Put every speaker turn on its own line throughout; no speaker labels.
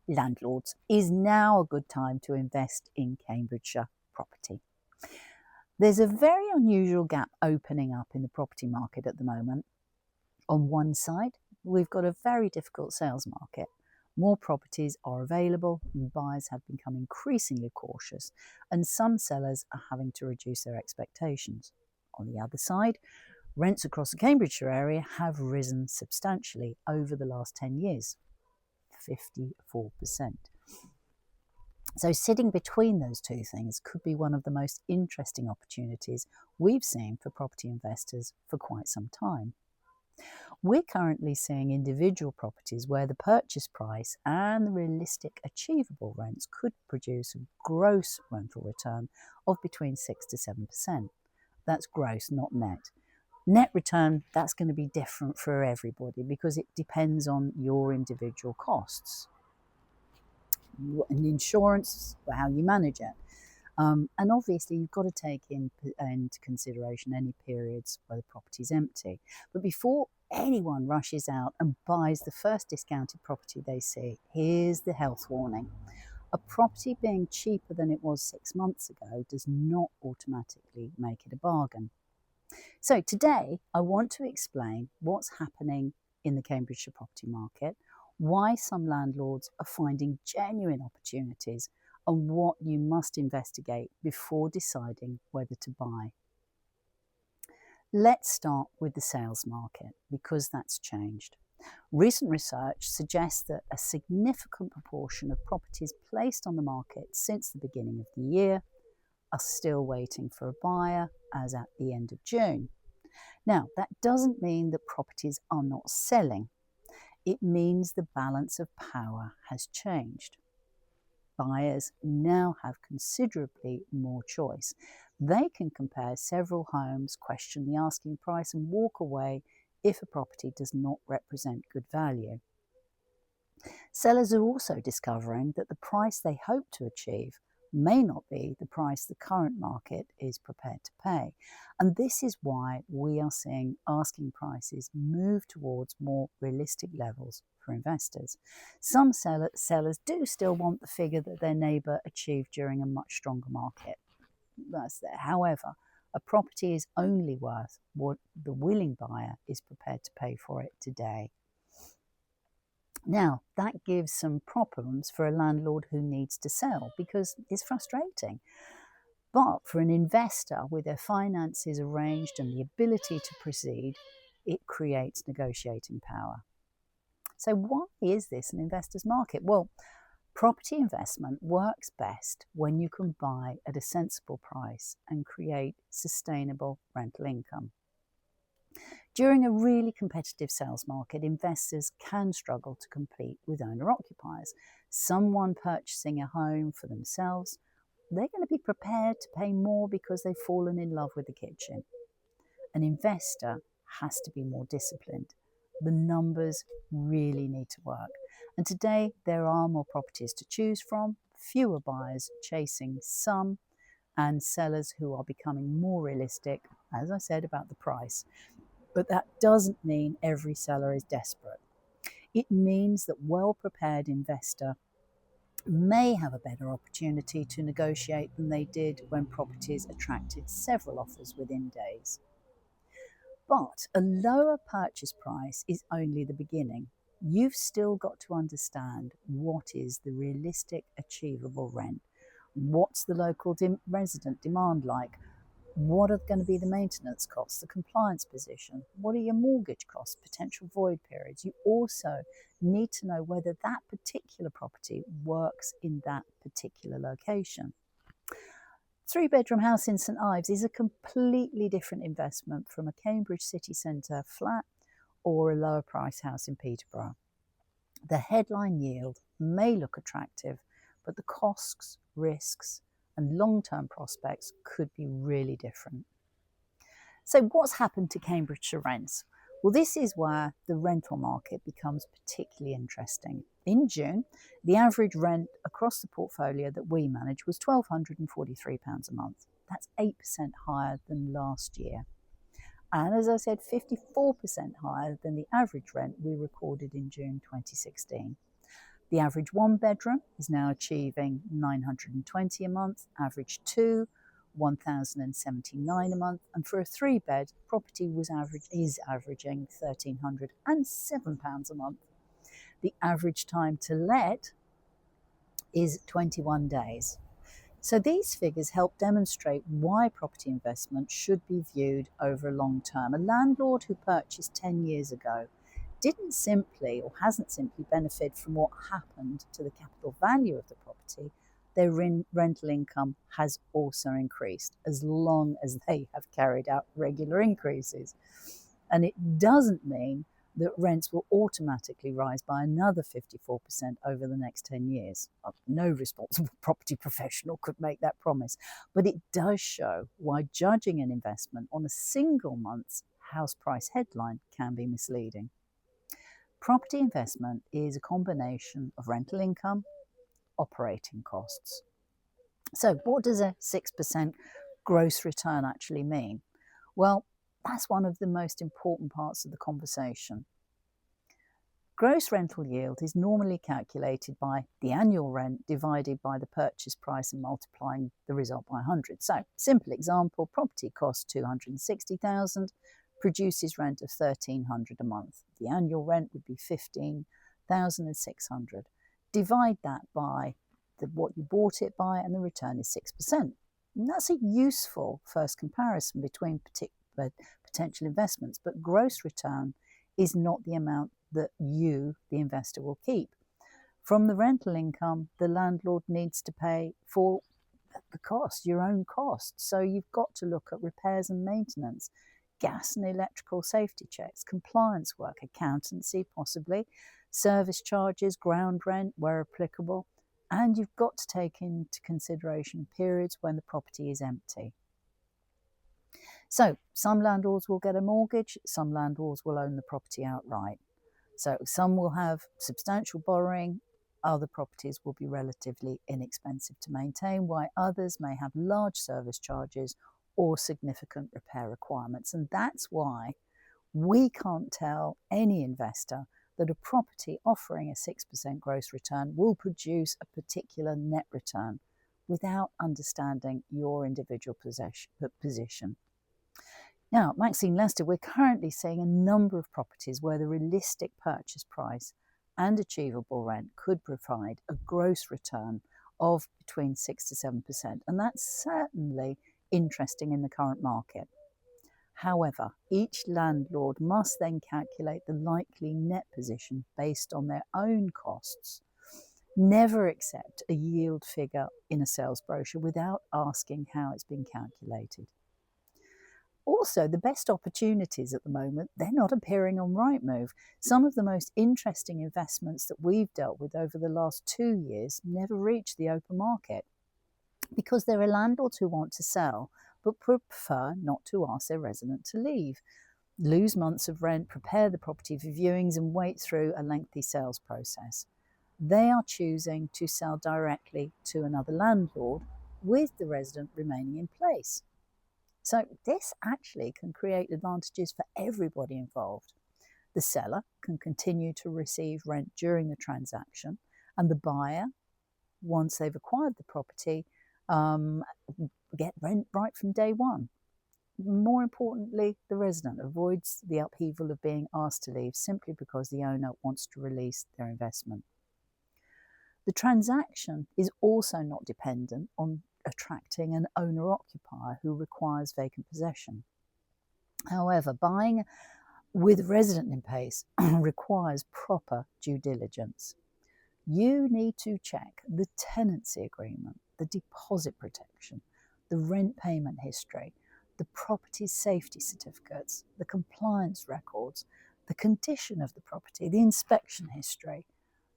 landlords, is now a good time to invest in Cambridgeshire property. There's a very unusual gap opening up in the property market at the moment. On one side, we've got a very difficult sales market. More properties are available and buyers have become increasingly cautious, and some sellers are having to reduce their expectations. On the other side, rents across the Cambridgeshire area have risen substantially over the last 10 years, 54%. So sitting between those two things could be one of the most interesting opportunities we've seen for property investors for quite some time. We're currently seeing individual properties where the purchase price and the realistic achievable rents could produce a gross rental return of between 6 to 7%. That's gross, not net. Net return, that's going to be different for everybody because it depends on your individual costs. And insurance, how you manage it. And obviously you've got to take into consideration any periods where the property is empty. But before anyone rushes out and buys the first discounted property they see, here's the health warning. A property being cheaper than it was 6 months ago does not automatically make it a bargain. So today I want to explain what's happening in the Cambridgeshire property market, why some landlords are finding genuine opportunities, and what you must investigate before deciding whether to buy. Let's start with the sales market because that's changed. Recent research suggests that a significant proportion of properties placed on the market since the beginning of the year are still waiting for a buyer as at the end of June. Now, that doesn't mean that properties are not selling. It means the balance of power has changed. Buyers now have considerably more choice. They can compare several homes, question the asking price, and walk away if a property does not represent good value. Sellers are also discovering that the price they hope to achieve may not be the price the current market is prepared to pay. And this is why we are seeing asking prices move towards more realistic levels for investors. Some sellers do still want the figure that their neighbour achieved during a much stronger market. That's there. However, a property is only worth what the willing buyer is prepared to pay for it today. Now, that gives some problems for a landlord who needs to sell because it's frustrating. But for an investor with their finances arranged and the ability to proceed, it creates negotiating power. So why is this an investor's market? Well, property investment works best when you can buy at a sensible price and create sustainable rental income. During a really competitive sales market, investors can struggle to compete with owner-occupiers. Someone purchasing a home for themselves, they're going to be prepared to pay more because they've fallen in love with the kitchen. An investor has to be more disciplined. The numbers really need to work. And today there are more properties to choose from, fewer buyers chasing some, and sellers who are becoming more realistic, as I said, about the price. But that doesn't mean every seller is desperate. It means that well-prepared investor may have a better opportunity to negotiate than they did when properties attracted several offers within days. But a lower purchase price is only the beginning. You've still got to understand what is the realistic achievable rent. What's the local resident demand like? What are going to be the maintenance costs, the compliance position? What are your mortgage costs, potential void periods? You also need to know whether that particular property works in that particular location. 3-bedroom house in St Ives is a completely different investment from a Cambridge city centre flat or a lower price house in Peterborough. The headline yield may look attractive, but the costs, risks, and long-term prospects could be really different. So what's happened to Cambridgeshire rents? Well, this is where the rental market becomes particularly interesting. In June, the average rent across the portfolio that we manage was £1,243 a month. That's 8% higher than last year. And as I said, 54% higher than the average rent we recorded in June 2016. The average 1-bedroom is now achieving $920 a month, average 2, $1,079 a month, and for a 3-bed, property is averaging £1,307 a month. The average time to let is 21 days. So these figures help demonstrate why property investment should be viewed over a long term. A landlord who purchased 10 years ago hasn't simply benefited from what happened to the capital value of the property. Their rental income has also increased as long as they have carried out regular increases. And it doesn't mean that rents will automatically rise by another 54% over the next 10 years. No responsible property professional could make that promise, but it does show why judging an investment on a single month's house price headline can be misleading. Property investment is a combination of rental income, operating costs. So what does a 6% gross return actually mean? Well, that's one of the most important parts of the conversation. Gross rental yield is normally calculated by the annual rent divided by the purchase price and multiplying the result by 100. So, simple example, property costs $260,000, produces rent of $1,300 a month. The annual rent would be $15,600. Divide that by what you bought it by, and the return is 6%. And that's a useful first comparison between potential investments, but gross return is not the amount that you, the investor, will keep. From the rental income, the landlord needs to pay for the cost, your own costs. So you've got to look at repairs and maintenance, gas and electrical safety checks, compliance work, accountancy possibly, service charges, ground rent where applicable, and you've got to take into consideration periods when the property is empty. So some landlords will get a mortgage, some landlords will own the property outright. So some will have substantial borrowing, other properties will be relatively inexpensive to maintain, while others may have large service charges or significant repair requirements. And that's why we can't tell any investor that a property offering a 6% gross return will produce a particular net return without understanding your individual position. Now, at Maxine Lester, we're currently seeing a number of properties where the realistic purchase price and achievable rent could provide a gross return of between 6 to 7%. And that's certainly interesting in the current market. However, each landlord must then calculate the likely net position based on their own costs. Never accept a yield figure in a sales brochure without asking how it's been calculated. Also, the best opportunities at the moment, they're not appearing on Rightmove. Some of the most interesting investments that we've dealt with over the last 2 years never reach the open market because there are landlords who want to sell but prefer not to ask their resident to leave, lose months of rent, prepare the property for viewings and wait through a lengthy sales process. They are choosing to sell directly to another landlord with the resident remaining in place. So this actually can create advantages for everybody involved. The seller can continue to receive rent during the transaction, and the buyer, once they've acquired the property, get rent right from day one. More importantly, the resident avoids the upheaval of being asked to leave simply because the owner wants to release their investment. The transaction is also not dependent on attracting an owner-occupier who requires vacant possession. However, buying with resident in place requires proper due diligence. You need to check the tenancy agreement, the deposit protection, the rent payment history, the property's safety certificates, the compliance records, the condition of the property, the inspection history,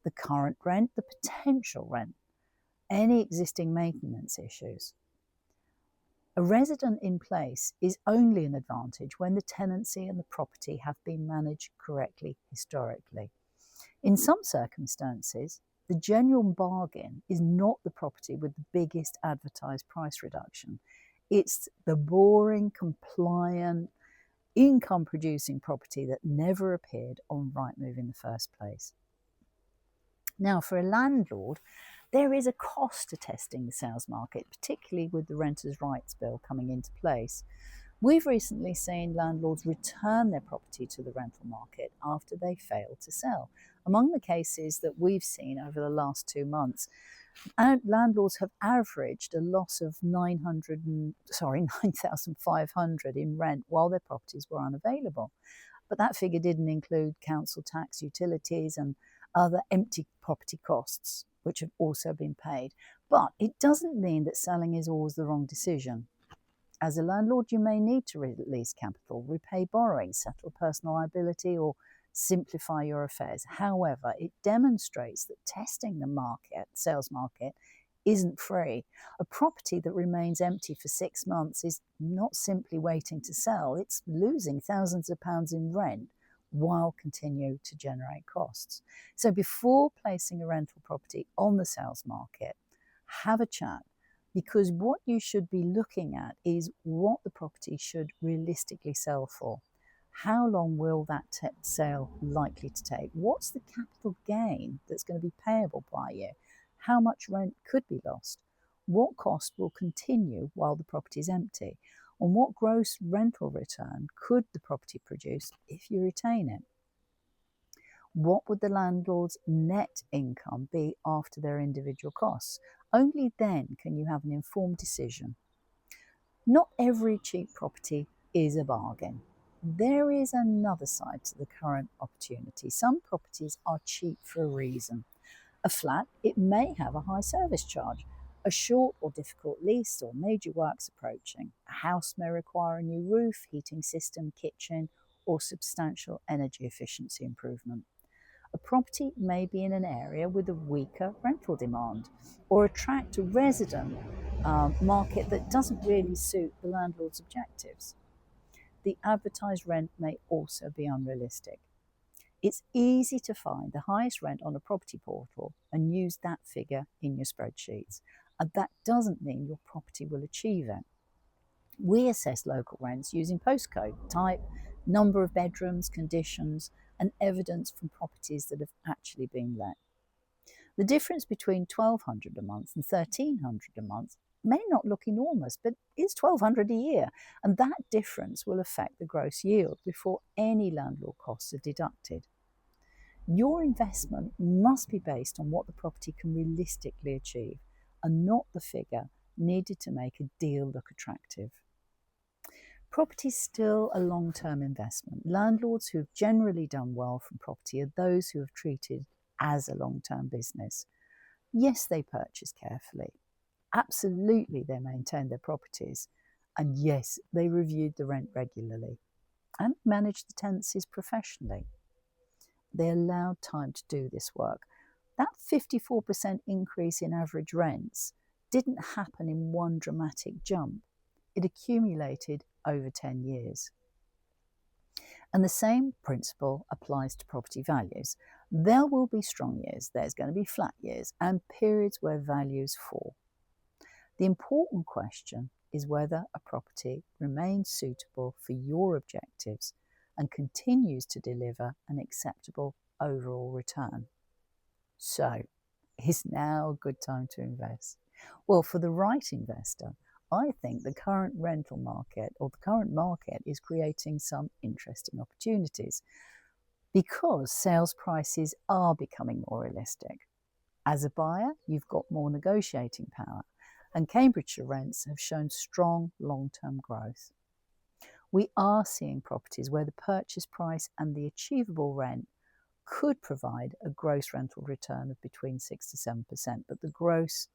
the current rent, the potential rent, any existing maintenance issues. A resident in place is only an advantage when the tenancy and the property have been managed correctly historically. In some circumstances, the genuine bargain is not the property with the biggest advertised price reduction. It's the boring, compliant, income-producing property that never appeared on Rightmove in the first place. Now, for a landlord, there is a cost to testing the sales market, particularly with the Renters' Rights Bill coming into place. We've recently seen landlords return their property to the rental market after they failed to sell. Among the cases that we've seen over the last 2 months, landlords have averaged a loss of 9,500 in rent while their properties were unavailable. But that figure didn't include council tax, utilities, and other empty property costs, which have also been paid. But it doesn't mean that selling is always the wrong decision. As a landlord, you may need to release capital, repay borrowings, settle personal liability, or simplify your affairs. However, it demonstrates that testing the sales market, isn't free. A property that remains empty for 6 months is not simply waiting to sell, it's losing thousands of pounds in rent while continuing to generate costs. So before placing a rental property on the sales market, have a chat, because what you should be looking at is what the property should realistically sell for. How long will that sale likely to take? What's the capital gain that's going to be payable by you? How much rent could be lost? What cost will continue while the property is empty? And what gross rental return could the property produce if you retain it? What would the landlord's net income be after their individual costs? Only then can you have an informed decision. Not every cheap property is a bargain. There is another side to the current opportunity. Some properties are cheap for a reason. A flat, it may have a high service charge. A short or difficult lease or major works approaching. A house may require a new roof, heating system, kitchen, or substantial energy efficiency improvement. A property may be in an area with a weaker rental demand, or attract a resident market that doesn't really suit the landlord's objectives. The advertised rent may also be unrealistic. It's easy to find the highest rent on a property portal and use that figure in your spreadsheets, and that doesn't mean your property will achieve it. We assess local rents using postcode, type, number of bedrooms, conditions, and evidence from properties that have actually been let. The difference between £1,200 a month and £1,300 a month may not look enormous, but is £1,200 a year, and that difference will affect the gross yield before any landlord costs are deducted. Your investment must be based on what the property can realistically achieve, and not the figure needed to make a deal look attractive. Property is still a long-term investment. Landlords who have generally done well from property are those who have treated as a long-term business. Yes, they purchase carefully. Absolutely, they maintain their properties. And yes, they reviewed the rent regularly and managed the tenancies professionally. They allowed time to do this work. That 54% increase in average rents didn't happen in one dramatic jump. It accumulated over 10 years. And the same principle applies to property values. There will be strong years, there's going to be flat years, and periods where values fall. The important question is whether a property remains suitable for your objectives and continues to deliver an acceptable overall return. So, is now a good time to invest? Well, for the right investor, I think the current rental market, or the current market, is creating some interesting opportunities because sales prices are becoming more realistic. As a buyer, you've got more negotiating power, and Cambridgeshire rents have shown strong long-term growth. We are seeing properties where the purchase price and the achievable rent could provide a gross rental return of between 6 to 7%, but the gross,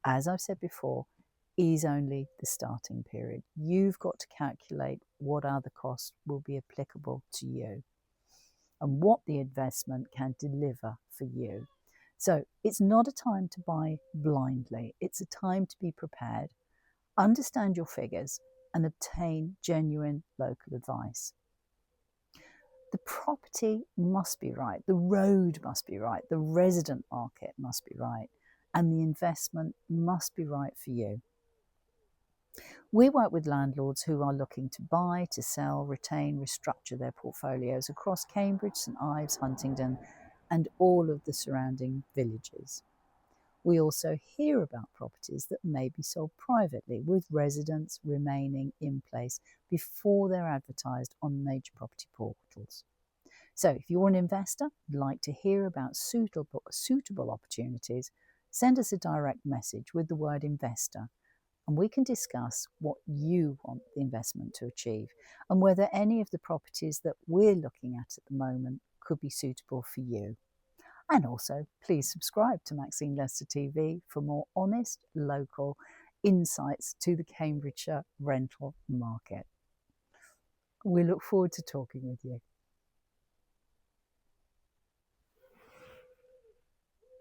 as I've said before, is only the starting period. You've got to calculate what other costs will be applicable to you and what the investment can deliver for you. So it's not a time to buy blindly. It's a time to be prepared, understand your figures, and obtain genuine local advice. The property must be right, the road must be right, the resident market must be right, and the investment must be right for you. We work with landlords who are looking to buy, to sell, retain, restructure their portfolios across Cambridge, St Ives, Huntingdon, and all of the surrounding villages. We also hear about properties that may be sold privately, with residents remaining in place before they're advertised on major property portals. So if you're an investor and like to hear about suitable opportunities, send us a direct message with the word investor, and we can discuss what you want the investment to achieve and whether any of the properties that we're looking at the moment could be suitable for you. And also, please subscribe to Maxine Lester TV for more honest, local insights to the Cambridgeshire rental market. We look forward to talking with you.